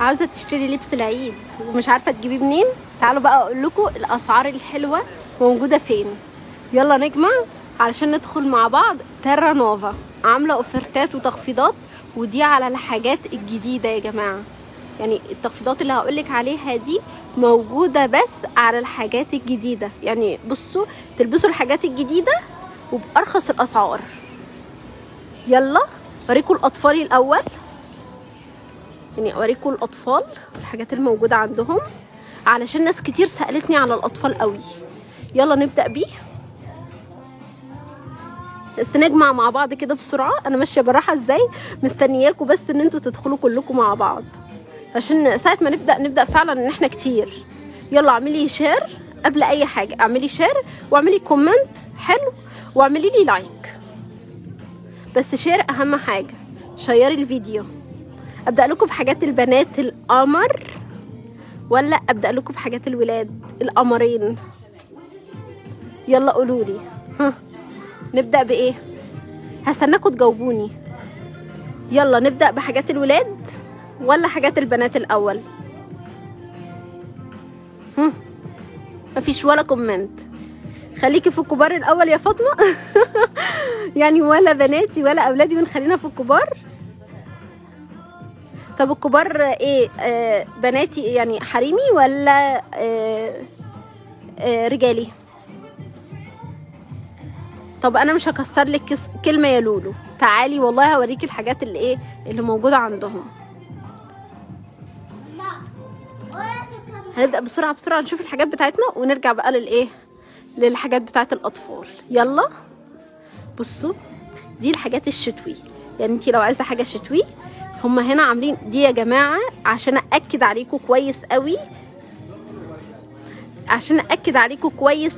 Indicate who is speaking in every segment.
Speaker 1: عاوزه تشتري لبس العيد ومش عارفه تجيبيه منين، تعالوا بقى اقول لكم الاسعار الحلوه موجوده فين. يلا نجمع علشان ندخل مع بعض. تيرا نوفا عامله اوفرتات وتخفيضات، ودي على الحاجات الجديده يا جماعه. يعني التخفيضات اللي هقولك عليها دي موجوده بس على الحاجات الجديده. يعني بصوا تلبسوا الحاجات الجديده وبارخص الاسعار. يلا اوريكم الاطفال الاول، يعني اوريكم الاطفال الحاجات الموجوده عندهم علشان ناس كتير سالتني على الاطفال قوي. يلا نبدا بيه، بس نجمع مع بعض كده بسرعه. انا ماشيه بالراحه ازاي، مستنياكم بس ان انتوا تدخلوا كلكم مع بعض عشان ساعه ما نبدا فعلا ان احنا كتير. يلا اعملي شير قبل اي حاجه، اعملي شير واعملي كومنت حلو واعملي لي لايك، بس شير اهم حاجه. شيري الفيديو. ابدا لكم بحاجات البنات القمر ولا ابدا لكم بحاجات الولاد القمرين؟ يلا قولوا لي، ها نبدا بايه؟ هستناكم تجاوبوني. يلا نبدا بحاجات الولاد ولا حاجات البنات الاول؟ مفيش ولا كومنت. خليكي في الكبار الاول يا فاطمه. يعني ولا بناتي ولا اولادي، ونخلينا في الكبار. طب الكبار ايه؟ بناتي يعني حريمي ولا رجالي؟ طب انا مش هكسر لك كلمه يا لولو، تعالي والله هوريكي الحاجات اللي ايه اللي موجوده عندهم. هنبدا بسرعه نشوف الحاجات بتاعتنا ونرجع بقى للحاجات بتاعت الاطفال. يلا بصوا دي الحاجات الشتوي. يعني انتي لو عايزه حاجه شتوي هما هنا عاملين دي يا جماعه، عشان ااكد عليكم كويس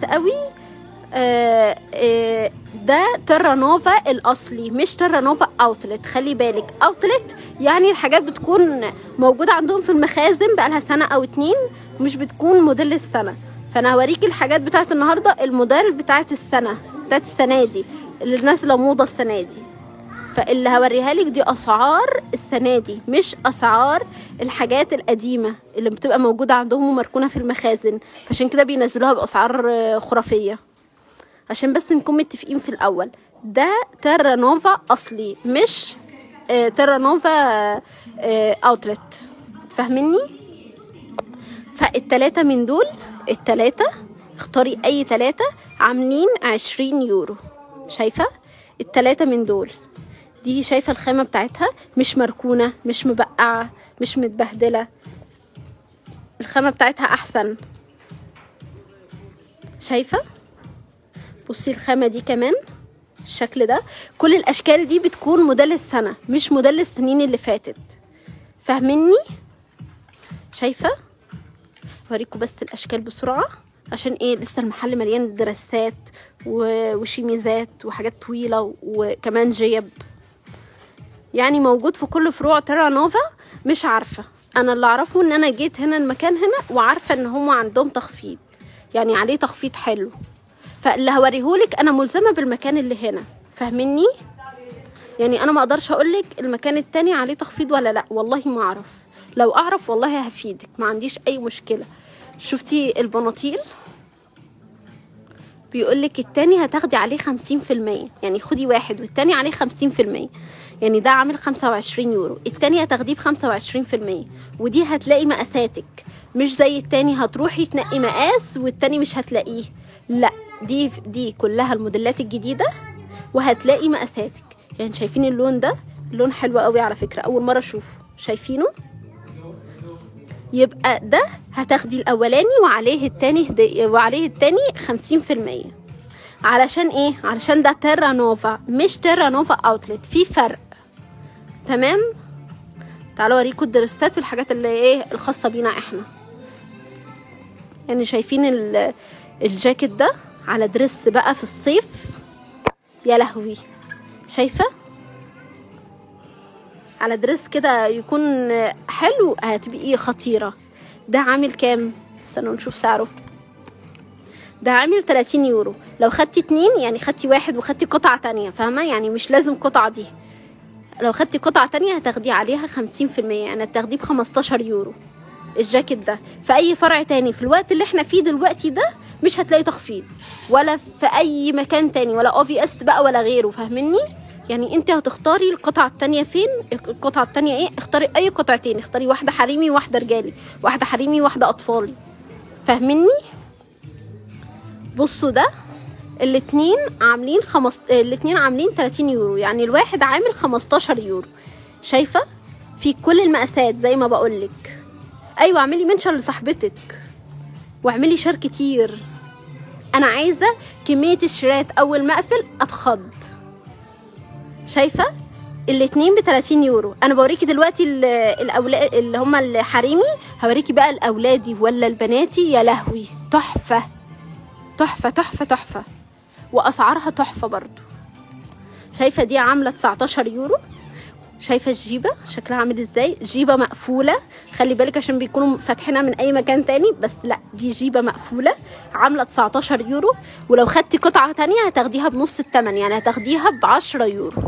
Speaker 1: قوي، ده تيرا نوفا الاصلي مش تيرا نوفا اوتلت. خلي بالك اوتلت يعني الحاجات بتكون موجوده عندهم في المخازن بقالها سنه او 2، مش بتكون موديل السنه. فانا هوريكي الحاجات بتاعت النهارده الموديل بتاعت السنه دي اللي نازله موضه السنه دي. فاللي هوريها لك دي اسعار السنه دي مش اسعار الحاجات القديمه اللي بتبقى موجوده عندهم ومركونه في المخازن، فعشان كده بينزلوها باسعار خرافيه. عشان بس نكون متفقين في الاول، ده تيرا نوفا اصلي مش تيرا نوفا اوتلت، فاهميني؟ فالتلاتة من دول، التلاتة اختاري اي تلاتة عاملين 20 يورو. شايفه التلاتة من دول دي؟ شايفه الخامه بتاعتها مش مركونه مش مبقعه مش متبهدله، الخامه بتاعتها احسن. شايفه؟ بصي الخامه دي كمان الشكل ده. كل الاشكال دي بتكون موديل السنه مش موديل السنين اللي فاتت، فاهميني؟ شايفه؟ اوريكم بس الاشكال بسرعه عشان ايه لسه المحل مليان درسات وشيميزات وحاجات طويله وكمان جيب. يعني موجود في كل فروع تيرا نوفا. مش عارفه، انا اللي اعرفه ان انا جيت هنا المكان هنا وعارفه ان هم عندهم تخفيض، يعني عليه تخفيض حلو. فاللي هوريهولك انا ملزمه بالمكان اللي هنا، فاهميني؟ يعني انا ما اقدرش اقولك المكان التاني عليه تخفيض ولا لا، والله ما اعرف. لو اعرف والله هفيدك، ما عنديش اي مشكله. شفتي البناطيل بيقولك التاني هتاخدي عليه 50%، يعني خدي واحد والتاني عليه 50%. يعني ده عامل 25 يورو، التاني هتاخديه ب25%. ودي هتلاقي مقاساتك، مش زي التاني هتروحي تنقي مقاس والتاني مش هتلاقيه. لا دي كلها الموديلات الجديدة وهتلاقي مقاساتك. يعني شايفين اللون ده؟ اللون حلو قوي على فكرة، اول مرة اشوفه. شايفينه؟ يبقى ده هتاخدي الاولاني وعليه التاني 50%. علشان ايه؟ علشان ده تيرا نوفا مش تيرا نوفا اوتلت، في فرق. تمام؟ تعالوا اوريكم الدرسات والحاجات اللي ايه الخاصه بينا احنا. يعني شايفين الجاكيت ده على درس بقى في الصيف، يا لهوي. شايفه؟ على درس كده يكون حلو هتبقي خطيره. ده عامل كام؟ استنوا نشوف سعره. ده عامل 30 يورو. لو خدتي 2 يعني خدتي واحد وخدتي قطعه تانية، فاهمه؟ يعني مش لازم قطعه دي. لو خدتي قطعة تانية هتاخدي عليها 50%، يعني هتاخديه ب15 يورو. الجاكيت ده في اي فرع تاني في الوقت اللي احنا فيه دلوقتي ده مش هتلاقي تخفيض، ولا في اي مكان تاني، ولا OVS بقى ولا غيره، فاهمني؟ يعني انت هتختاري القطعة التانية فين. القطعة التانية ايه؟ اختاري اي قطعتين، اختاري واحدة حريمي وواحدة رجالي، واحدة حريمي وواحدة اطفالي، فاهمني؟ بصوا ده الاتنين عاملين 30 يورو، يعني الواحد عامل 15 يورو. شايفة؟ في كل المقاسات زي ما بقولك. ايوه اعملي منشن لصاحبتك واعملي شير كتير. انا عايزة كمية الشيرات اول ما اقفل اتخض. شايفة؟ الاتنين ب30 يورو. انا بوريكي دلوقتي الاولاد اللي هما الحريمي، هوريكي بقى الاولادي ولا البناتي. يا لهوي تحفة تحفة تحفة تحفة، واسعارها تحفة برضو. شايفة دي عاملة 19 يورو. شايفة الجيبة شكلها عامل ازاي؟ جيبة مقفولة، خلي بالك عشان بيكونوا فاتحينها من اي مكان تاني، بس لا دي جيبة مقفولة عاملة 19 يورو. ولو خدتي قطعة تانية هتاخديها بنص التمن، يعني هتاخديها ب10 يورو.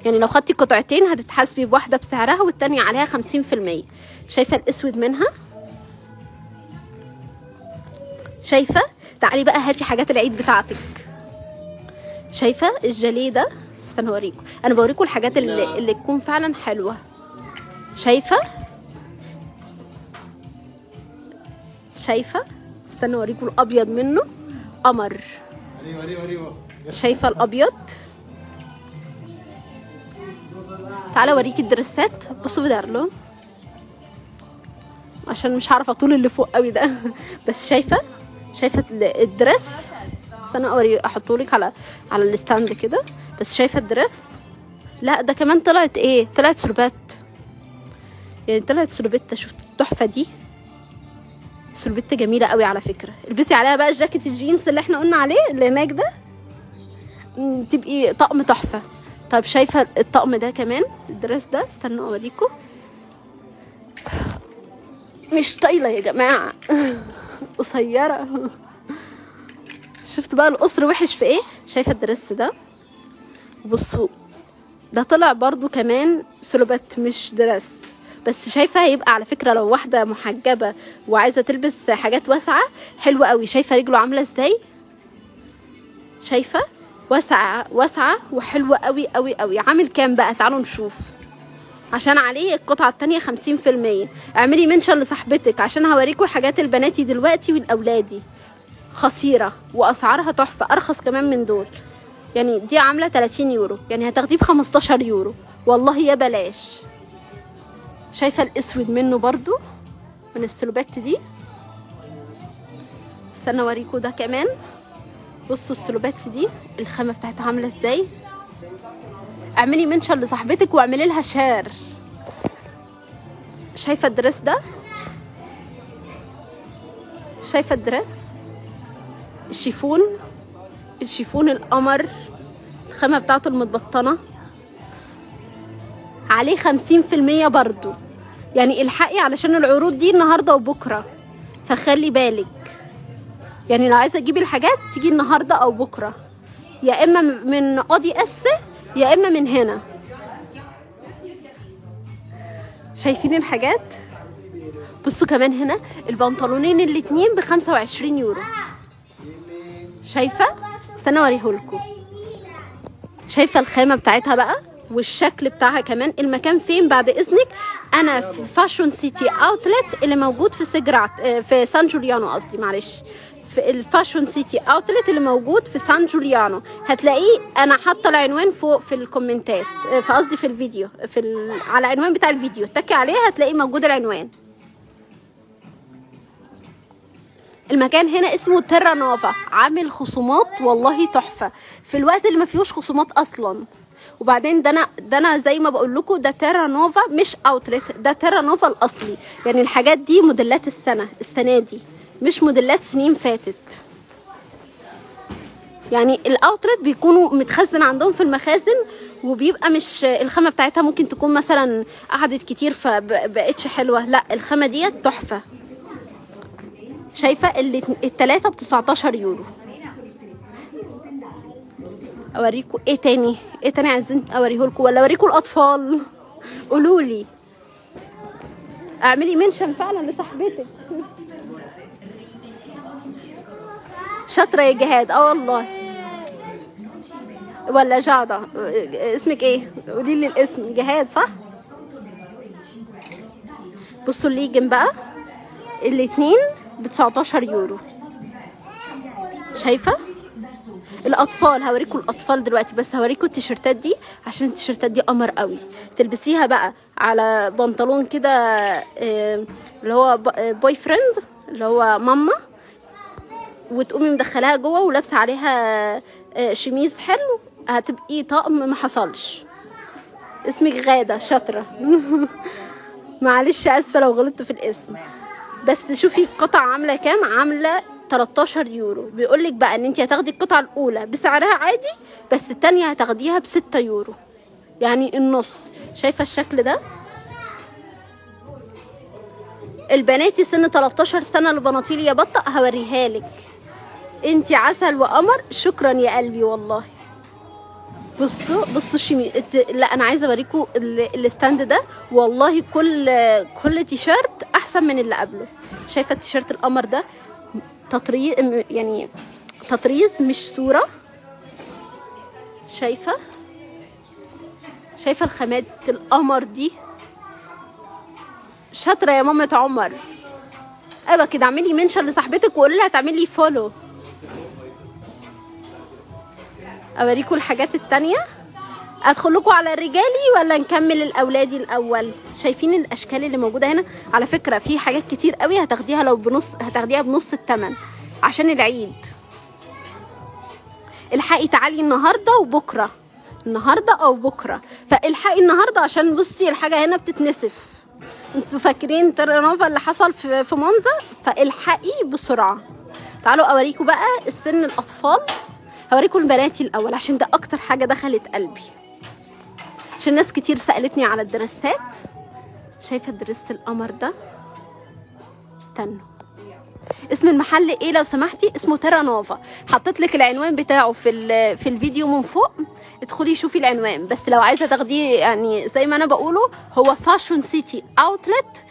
Speaker 1: يعني لو خدتي قطعتين هتتحاسبي بواحدة بسعرها والتانية عليها 50%. شايفة الاسود منها؟ شايفة؟ تعالي بقى هاتي حاجات العيد بتاعتك. شايفة الجاليه ده؟ استنى اوريكم، انا بوريكم الحاجات اللي تكون فعلا حلوة. شايفة؟ شايفة؟ استنى اوريكم الابيض منه قمر. شايفة الابيض؟ تعالى اوريكي الدرسات. بصوا بدارلو عشان مش عارفه اطول اللي فوق قوي ده بس شايفه الدرس. استنى احطهولك على الستاند كده. بس شايفه الدرس؟ لا ده كمان طلعت ايه؟ طلعت سلوبات، يعني طلعت سلوبيتا. شفت التحفه دي؟ سلوبيتا جميله قوي على فكره. البسي عليها بقى الجاكيت الجينز اللي احنا قلنا عليه اللي هناك ده، تبقي طقم تحفه. طب شايفه الطقم ده كمان الدرس ده؟ استنوا اوريكم. مش طايله يا جماعه قصيره. شفت بقى القصر وحش في ايه؟ شايفه الدرس ده؟ بصوا ده طلع برضو كمان سلوبات مش درس. بس شايفه هيبقى على فكره لو واحده محجبه وعايزه تلبس حاجات واسعه حلوه قوي. شايفه رجله عامله ازاي؟ شايفه؟ واسعه وحلوه قوي قوي قوي. عامل كام بقى؟ تعالوا نشوف. عشان عليه القطعه التانية 50%. اعملي منشن لصاحبتك عشان هوريكم حاجات البناتي دلوقتي والاولادي خطيره واسعارها تحفه، ارخص كمان من دول. يعني دي عامله 30 يورو، يعني هتاخديه ب15 يورو والله يا بلاش. شايفه الاسود منه برضو من السلوبات دي؟ استنى اوريكم ده كمان. بصوا السلوبات دي الخامه بتاعتها عامله ازاي. اعملي منشن لصاحبتك واعملي لها شير. شايفه الدرس ده؟ شايفه الدرس؟ الشيفون القمر، الخامه بتاعته المتبطنه عليه 50% برضو. يعني الحقي علشان العروض دي النهارده وبكره، فخلي بالك. يعني لو عايزه تجيبي الحاجات تيجي النهارده او بكره، يا اما من OVS يا اما من هنا. شايفين الحاجات؟ بصوا كمان هنا البنطلونين الاتنين ب25 يورو. شايفه؟ استنى اوريهولكوا. شايفه الخامه بتاعتها بقى والشكل بتاعها كمان. المكان فين بعد اذنك؟ انا في فاشون سيتي اوتلت اللي موجود في في سان جوليانو، قصدي معلش، في الفاشون سيتي اوتلت اللي موجود في سان جوليانو. هتلاقيه، انا حاطه العنوان فوق في الكومنتات، في قصدي في الفيديو، على العنوان بتاع الفيديو تكي عليه هتلاقيه موجود العنوان. المكان هنا اسمه تيرا نوفا، عامل خصومات والله تحفه في الوقت اللي ما فيهوش خصومات اصلا. وبعدين ده انا زي ما بقول لكم ده تيرا نوفا مش اوتلت، ده تيرا نوفا الاصلي. يعني الحاجات دي موديلات السنه دي، مش موديلات سنين فاتت. يعني الاوتلت بيكونوا متخزن عندهم في المخازن، وبيبقى مش الخامه بتاعتها ممكن تكون مثلا قعدت كتير فبقتش حلوه. لا الخامه ديت تحفه. شايفه التلاته ب19 يورو. اوريكم ايه تاني، ايه تاني عايزين اوريهولكم ولا اوريكم الاطفال؟ قولولي. اعملي منشن فعلا لصاحبتك. شاطره يا جهاد. اه والله. ولا جعده، اسمك ايه؟ قولي لي الاسم. جهاد صح؟ بصوا الليجن بقى، الاتنين ب19 يورو. شايفه الاطفال؟ هوريكم الاطفال دلوقتي، بس هوريكم التيشيرتات دي عشان التيشيرتات دي قمر قوي. تلبسيها بقى على بنطلون كده اللي هو بوي فريند، اللي هو ماما، وتقومي مدخلاها جوه ولابسه عليها شميز حلو، هتبقي طقم ما حصلش. اسمك غاده، شاطره. معلش اسفه لو غلطت في الاسم. بس شوفي القطعه عامله كام، عامله 13 يورو. بيقولك بقى ان انت هتاخدي القطعه الاولى بسعرها عادي، بس التانية هتاخديها ب6 يورو، يعني النص. شايفه الشكل ده؟ البناتي سن 13 سنه لبناطيل يا بطه هوريها لك. انت عسل وقمر. شكرا يا قلبي والله. بصوا الشميز. لا انا عايزه اوريكم الستاند ده والله. كل تيشيرت احسن من اللي قبله. شايفه التيشيرت القمر ده؟ تطريز، يعني تطريز مش صوره. شايفه الخامات القمر دي؟ شاطره يا مامة عمر. ايوه كده، اعملي منشن لصاحبتك وقولي لها تعملي فولو. اوريكم الحاجات التانية. ادخل لكم على الرجالي ولا نكمل الاولادي الاول؟ شايفين الاشكال اللي موجوده هنا؟ على فكره في حاجات كتير قوي هتاخديها لو هتاخديها بنص الثمن عشان العيد. الحقي تعالي النهارده وبكره، النهارده او بكره. فالحقي النهارده عشان بصي الحاجه هنا بتتنسف. انتوا فاكرين ترنوفا اللي حصل في منزه؟ فالحقي بسرعه. تعالوا اوريكم بقى السن الاطفال. هوريكم البناتي الاول عشان ده اكتر حاجه دخلت قلبي، عشان ناس كتير سالتني على الدرسات. شايفه الدرس القمر ده؟ استنوا، اسم المحل ايه لو سمحتي؟ اسمه ترانوفا. حطيت لك العنوان بتاعه في الفيديو من فوق، ادخلي شوفي العنوان. بس لو عايزه تاخديه يعني زي ما انا بقوله، هو فاشون سيتي اوتلت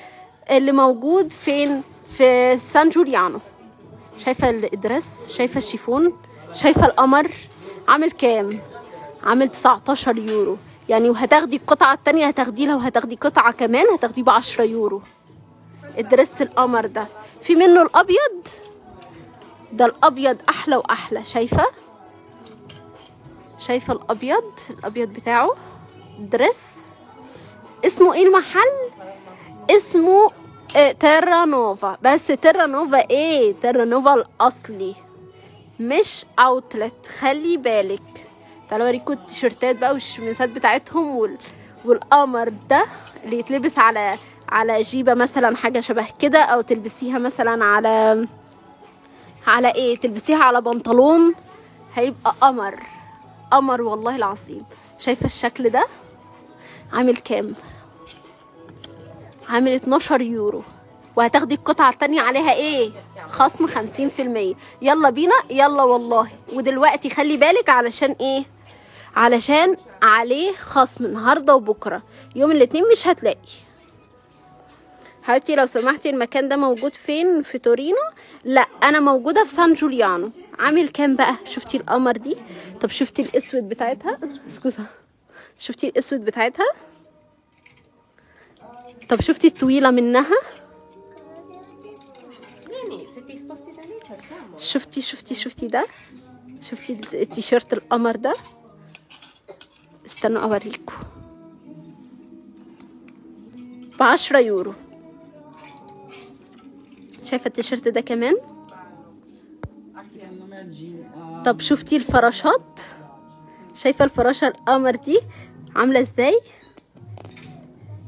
Speaker 1: اللي موجود فين؟ في سان جوليانو. شايفه الدرس؟ شايفه الشيفون؟ شايفه القمر؟ عامل كام؟ عامل 19 يورو يعني. وهتاخدي القطعه التانية، هتاخديه لو هتاخدي قطعه كمان هتاخديه ب10 يورو. الدرس القمر ده في منه الابيض ده، الابيض احلى واحلى. شايفه الابيض بتاعه درس. اسمه ايه المحل؟ اسمه ترانوفا. بس ترانوفا ايه؟ ترانوفا الاصلي مش اوتلت، خلي بالك. تعالوا اوريكم التيشيرتات بقى والشميسات بتاعتهم والقمر ده اللي يتلبس على جيبه مثلا، حاجه شبه كده، او تلبسيها مثلا على ايه؟ تلبسيها على بنطلون، هيبقى قمر والله العظيم. شايفه الشكل ده؟ عامل كام؟ عامل 12 يورو. وهتاخدي القطعه التانية عليها ايه؟ خصم 50%. يلا بينا، يلا والله. ودلوقتي خلي بالك علشان ايه؟ علشان عليه خصم النهارده وبكره، يوم الاثنين مش هتلاقي. حبيبتي لو سمحتي المكان ده موجود فين؟ في تورينو؟ لا انا موجوده في سان جوليانو. عامل كام بقى؟ شفتي القمر دي؟ طب شفتي الاسود بتاعتها؟ شفتي الاسود بتاعتها؟ طب شفتي الطويله منها؟ شفتي ده؟ شفتي التيشيرت القمر ده؟ استنوا اوريكم. ب10 يورو. شايفه التيشيرت ده كمان؟ طب شفتي الفراشات؟ شايفه الفراشه القمر دي عامله ازاي؟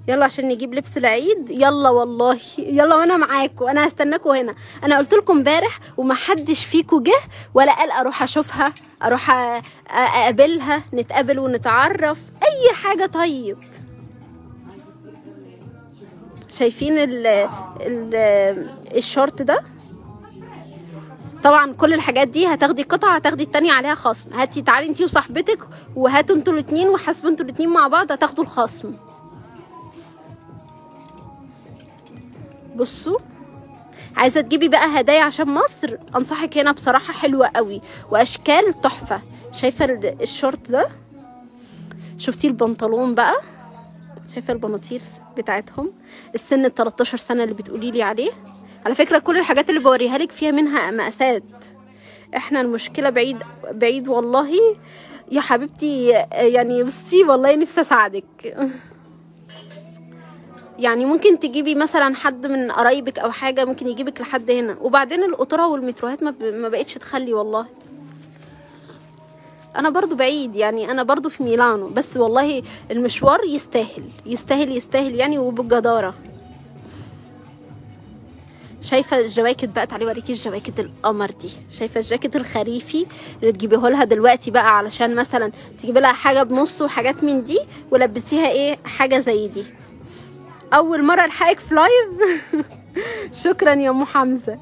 Speaker 1: يلا عشان نجيب لبس العيد. يلا والله، يلا وانا معاكم، انا هستناكم هنا. انا قلت لكم امبارح ومحدش فيكم جه ولا قال اروح اشوفها، اروح اقابلها، نتقابل ونتعرف اي حاجه. طيب شايفين الشورت ده؟ طبعا كل الحاجات دي هتاخدي قطعه، هتاخدي التانية عليها خصم. هاتي تعالي انتي وصاحبتك وهاتوا انتوا الاتنين وحاسبوا انتوا الاتنين مع بعض هتاخدوا الخصم. بصوا، عايزه تجيبي بقى هدايا عشان مصر، انصحك هنا بصراحه حلوه قوي واشكال تحفه. شايفه الشورت ده؟ شفتي البنطلون بقى؟ شايفه البناطيل بتاعتهم السن ال 13 سنه اللي بتقولي لي عليه؟ على فكره كل الحاجات اللي بوريها لك فيها منها مقاسات. احنا المشكله بعيد بعيد والله يا حبيبتي. يعني بصي والله نفسي اساعدك. يعني ممكن تجيبي مثلا حد من قرايبك او حاجه ممكن يجيبك لحد هنا. وبعدين القطوره والمتروهات ما بقتش تخلي والله. انا برضو بعيد، يعني انا برضو في ميلانو، بس والله المشوار يستاهل يستاهل يستاهل يعني وبالجداره. شايفه الجواكت بقى؟ تعالي اوريكي الجواكت القمر دي. شايفه الجاكيت الخريفي اللي تجيبيه لها دلوقتي بقى، علشان مثلا تجيبي لها حاجه بنص وحاجات من دي ولبسيها ايه حاجه زي دي. اول مره الحقك في لايف. شكرا يا ام حمزه.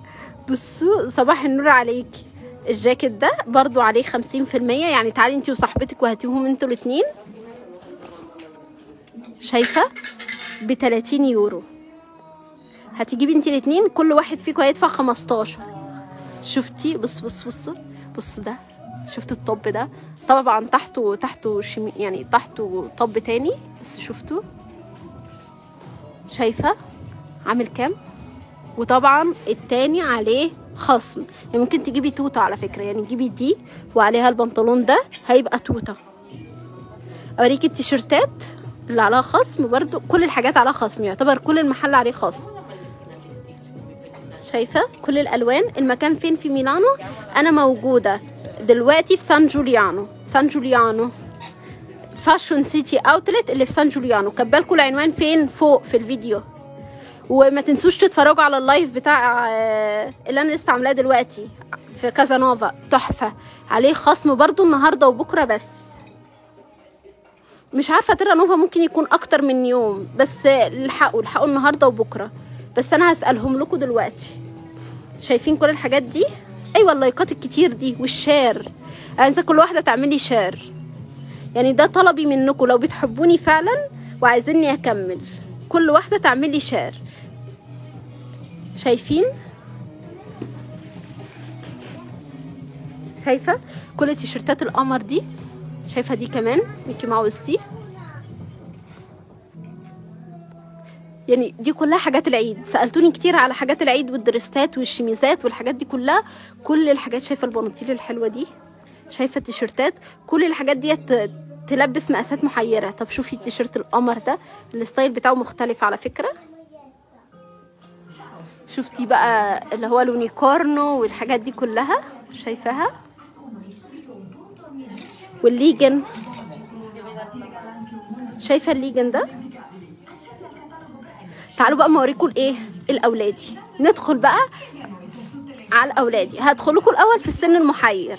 Speaker 1: بصوا صباح النور عليكي. الجاكيت ده برضو عليه 50%، يعني تعالي انتي وصاحبتك وهاتيهم انتوا الاتنين. شايفه ب 30 يورو. هتجيبي انتي الاتنين كل واحد فيكم هيدفع 15. شفتي؟ بصوا ده. شفتوا الطب ده؟ طبعا تحته يعني تحته طب تاني، بس شفتوا؟ شايفه عامل كام؟ وطبعا التاني عليه خصم. يعني ممكن تجيبي توته على فكره، يعني تجيبي دي وعليها البنطلون ده هيبقى توته. اوريكي التيشيرتات اللي عليها خصم برضو. كل الحاجات عليها خصم، يعتبر كل المحل عليه خصم. شايفه كل الالوان. المكان فين في ميلانو؟ انا موجوده دلوقتي في سان جوليانو فاشون سيتي اوتلت اللي في سان جوليانو. كبالكوا العنوان فين؟ فوق في الفيديو. وما تنسوش تتفرجوا على اللايف بتاع اللي انا لسه عاملاه دلوقتي في كازانوفا، تحفه. عليه خصم برضو النهارده وبكره بس. مش عارفه تيرانوفا ممكن يكون اكتر من يوم، بس الحقوا النهارده وبكره، بس انا هسألهم لكم دلوقتي. شايفين كل الحاجات دي؟ ايوه اللايكات الكتير دي والشير. عايزه كل واحده تعملي شير، يعني ده طلبي منكم لو بتحبوني فعلا وعايزيني اكمل. كل واحده تعملي شير. شايفين؟ شايفه كل تيشيرتات القمر دي؟ شايفه دي كمان ميكي ماوس دي؟ يعني دي كلها حاجات العيد. سألتوني كتير على حاجات العيد والدريسات والشميزات والحاجات دي كلها. كل الحاجات. شايفه البناطيل الحلوه دي؟ شايفه التيشيرتات؟ كل الحاجات دي تلبس مقاسات محيره. طب شوفي التيشيرت القمر ده، الستايل بتاعه مختلف على فكره. شفتي بقى اللي هو اليونيكورنو والحاجات دي كلها؟ شايفاها؟ والليجن. شايفه الليجن ده؟ تعالوا بقى ما اوريكم الايه الاولادي. ندخل بقى على الاولادي. هدخلكم الاول في السن المحير،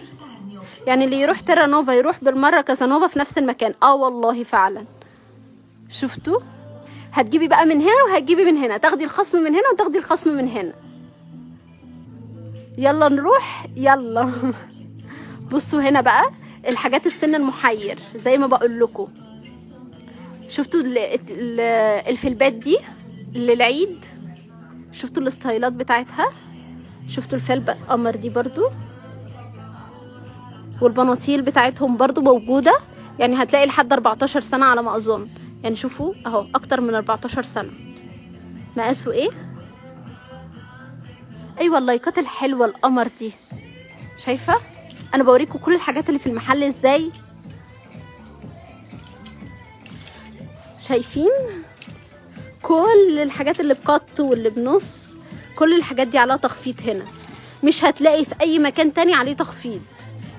Speaker 1: يعني اللي يروح تيرانوفا يروح بالمره كازانوفا في نفس المكان. والله فعلا. شفتوا؟ هتجيبي بقى من هنا وهتجيبي من هنا، تاخدي الخصم من هنا وتاخدي الخصم من هنا. يلا نروح يلا. بصوا هنا بقى الحاجات السن المحير زي ما بقول لكم. شفتوا الفلبات دي للعيد؟ شفتوا الستايلات بتاعتها؟ شفتوا الفلبة القمر دي برضو؟ والبناطيل بتاعتهم برضو موجودة، يعني هتلاقي لحد 14 سنة على ما اظن. يعني شوفوا اهو اكتر من 14 سنة. مقاسه ايه؟ ايوه اللايكات الحلوة القمر دي. شايفة؟ انا بوريكم كل الحاجات اللي في المحل ازاي. شايفين كل الحاجات اللي بقط واللي بنص؟ كل الحاجات دي عليها تخفيض هنا، مش هتلاقي في اي مكان تاني عليه تخفيض.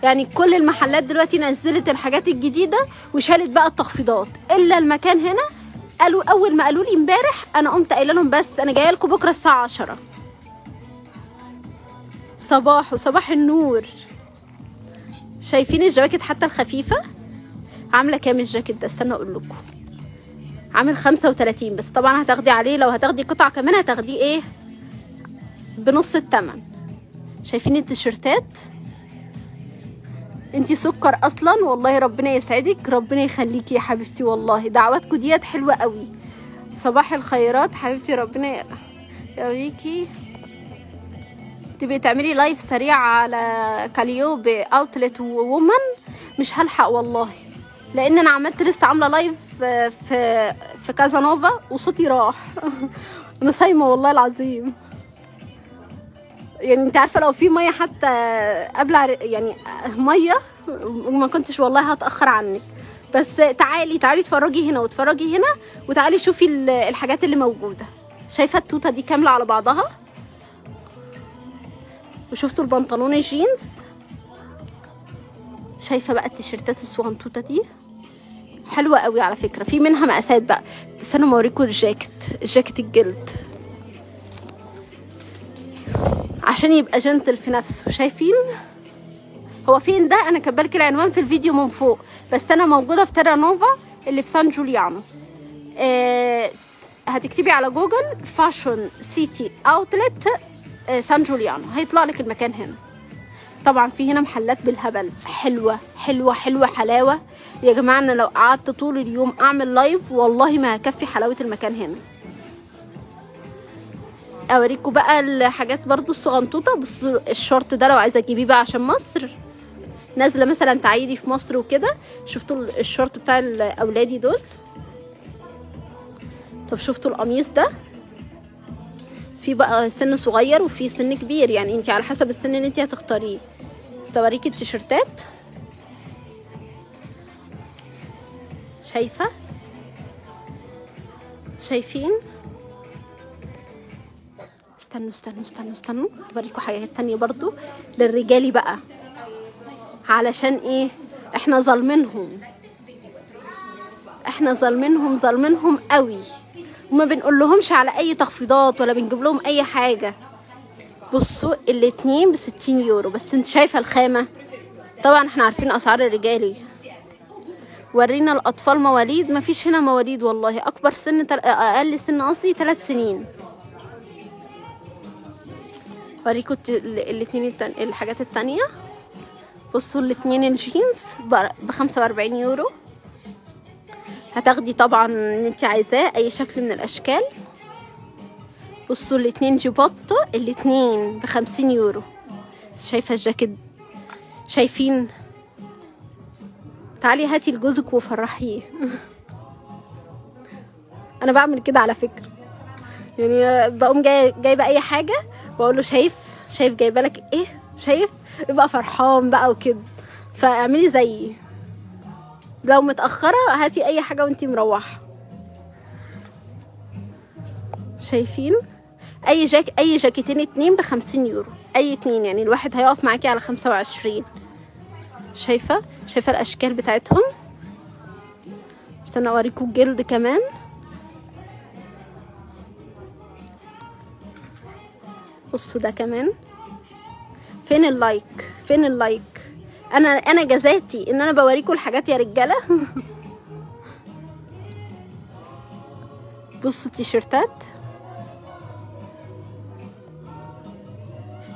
Speaker 1: يعني كل المحلات دلوقتي نزلت الحاجات الجديده وشالت بقى التخفيضات، الا المكان هنا قالوا اول ما قالوا لي امبارح انا قمت قايله لهم بس انا جايه لكم بكره الساعه 10. صباح النور. شايفين الجواكت حتى الخفيفه عامله كام الجاكيت ده؟ استنى اقول لكم. عامل 35، بس طبعا هتاخدي عليه لو هتاخدي قطعه كمان هتاخديه ايه بنص الثمن. شايفين التيشيرتات؟ انتي سكر اصلا والله، ربنا يسعدك، ربنا يخليكي يا حبيبتي، والله دعواتكم ديت حلوه قوي. صباح الخيرات حبيبتي، ربنا يقويكي. تبقي تعملي لايف سريع على كاليوبي اوتلت وومن؟ مش هلحق والله، لان انا عملت لسه عامله لايف في كازانوفا وصوتي راح. انا صايمه والله العظيم. يعني انت عارفه لو في ميه حتى قبل يعني ميه ما كنتش والله هتاخر عنك. بس تعالي اتفرجي هنا واتفرجي هنا، وتعالي شوفي الحاجات اللي موجوده. شايفه التوته دي كامله على بعضها، وشفتوا البنطلون الجينز. شايفه بقى التيشيرتات الصغنطوطه دي حلوه قوي على فكره، في منها مقاسات بقى. استنوا ما اوريكم الجاكيت الجلد عشان يبقى جنتل في نفسه. شايفين هو فين ده؟ انا كاتبالك العنوان في الفيديو من فوق، بس انا موجوده في تيرا نوفا اللي في سان جوليانو. هتكتبي على جوجل فاشون سيتي اوتلت سان جوليانو، هيطلع لك المكان هنا. طبعا في هنا محلات بالهبل، حلوه حلوه حلوه حلاوه يا جماعه. انا لو قعدت طول اليوم اعمل لايف والله ما هكفي حلاوه المكان هنا. اوريكم بقى الحاجات برضو الصغنطوطه. بصوا الشورت ده لو عايزه تجيبيه بقى عشان مصر، نازله مثلا تعيدي في مصر وكده. شفتوا الشورت بتاع الاولادي دول؟ طب شفتوا القميص ده؟ في بقى سن صغير وفي سن كبير، يعني انت على حسب السن اللي انت هتختاريه. استوريكي التيشيرتات. شايفين؟ استنوا اوريكم حاجات تانية برضو للرجالي بقى. علشان ايه؟ احنا ظالمينهم قوي، وما بنقولهمش على اي تخفيضات ولا بنجيب لهم اي حاجه. بصوا الاتنين ب60 يورو بس. انت شايفه الخامه؟ طبعا احنا عارفين اسعار الرجالي. ورينا الاطفال مواليد، مفيش هنا مواليد والله. اكبر سن اقل سن قصدي 3 سنين. اوريكم الاتنين الحاجات التانية. بصوا الاتنين الجينز ب45 يورو. هتاخدي طبعا اللي انت عايزاه، اي شكل من الاشكال. بصوا الاتنين جيبوتو، الاتنين ب50 يورو. شايفه الجاكيت؟ شايفين؟ تعالي هاتي لجوزك وفرحيه. انا بعمل كده على فكره، يعني بقوم جايبه اي حاجه واقول له شايف جايبه لك ايه؟ شايف؟ يبقى فرحان بقى وكده. فاعملي زيي، لو متاخره هاتي اي حاجه وانتي مروحه. شايفين؟ اي جاكيتين اتنين ب50 يورو، اي اتنين، يعني الواحد هيقف معاكي على 25. شايفه الاشكال بتاعتهم؟ استنى اوريكم الجلد كمان. بصوا ده كمان. فين اللايك؟ انا جزاتي ان انا بوريكم الحاجات يا رجاله. بصوا التيشيرتات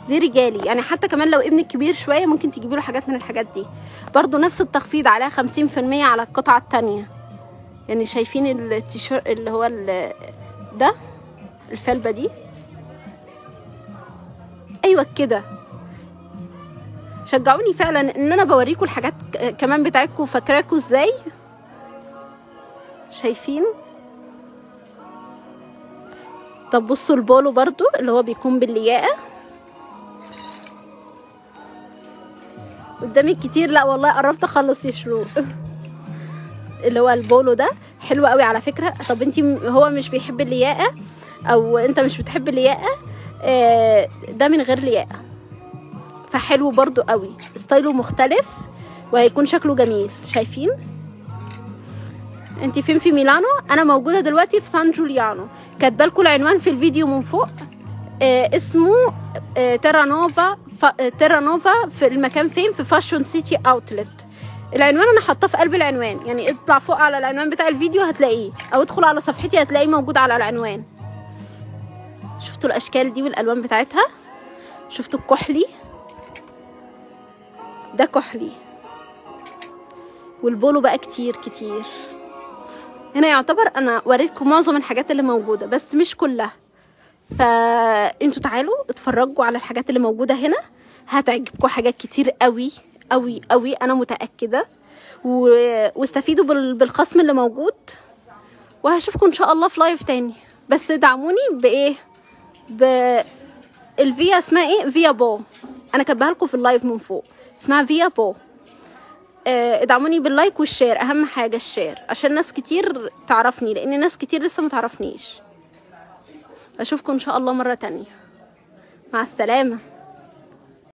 Speaker 1: دي رجالي، يعني حتى كمان لو ابنك كبير شويه ممكن تجيبي له حاجات من الحاجات دي. برضو نفس التخفيض عليها 50% على القطعه التانية. يعني شايفين التيشيرت اللي هو ده الفلبه دي؟ ايوه كده. شجعوني فعلا ان انا بوريكم الحاجات كمان بتاعتكم، فاكراكم ازاي. شايفين؟ طب بصوا البولو برضو اللي هو بيكون باللياقه. قدامك كتير؟ لا والله قربت اخلص يا شروق. اللي هو البولو ده حلو قوي على فكره. طب انتي هو مش بيحب اللياقه او انت مش بتحب اللياقه، ده من غير لياقه، فحلو برضو قوي، ستايله مختلف وهيكون شكله جميل. شايفين؟ انتي فين في ميلانو؟ انا موجوده دلوقتي في سان جوليانو، كاتبالكوا العنوان في الفيديو من فوق. اسمه تيرا نوفا في المكان فين؟ في فاشون سيتي اوتلت. العنوان انا حاطاه في قلب العنوان، يعني اطلع فوق على العنوان بتاع الفيديو هتلاقيه، او ادخل على صفحتي هتلاقيه موجود على العنوان. شفتوا الاشكال دي والالوان بتاعتها؟ شفتوا الكحلي ده كحلي، والبولو بقى كتير كتير. هنا يعتبر انا وريتكم معظم الحاجات اللي موجوده بس مش كلها، فانتوا تعالوا اتفرجوا على الحاجات اللي موجوده هنا، هتعجبكم حاجات كتير قوي قوي قوي انا متاكده، واستفيدوا بالخصم اللي موجود، وهشوفكم ان شاء الله في لايف تاني. بس دعموني بايه؟ الفيا اسمها ايه؟ فيا بو، انا كاتباها لكم في اللايف من فوق، اسمها فيا بو. ادعموني باللايك والشير، اهم حاجه الشير عشان ناس كتير تعرفني، لان ناس كتير لسه ما تعرفنيش. اشوفكم ان شاء الله مره تانية، مع السلامه.